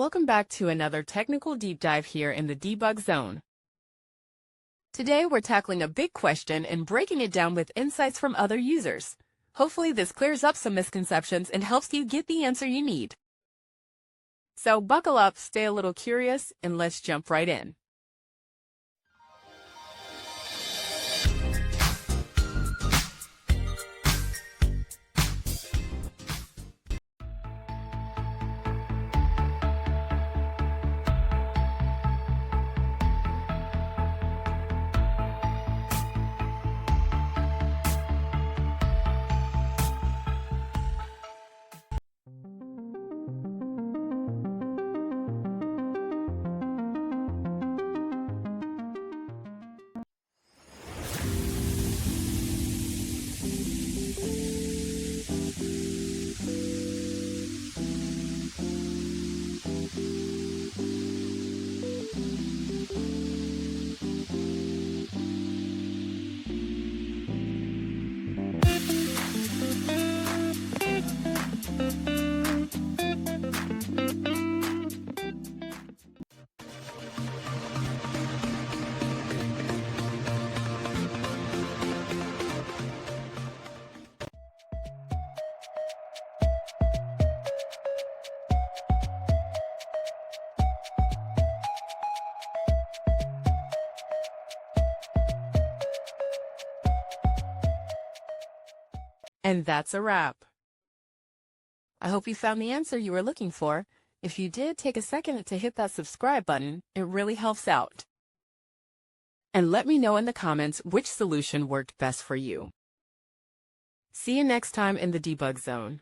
Welcome back to another technical deep dive here in the debug zone. Today we're tackling a big question and breaking it down with insights from other users. Hopefully this clears up some misconceptions and helps you get the answer you need. So buckle up, stay a little curious, and let's jump right in. And that's a wrap. I hope you found the answer you were looking for. If you did, take a second to hit that subscribe button. It really helps out. And let me know in the comments which solution worked best for you. See you next time in the debug zone.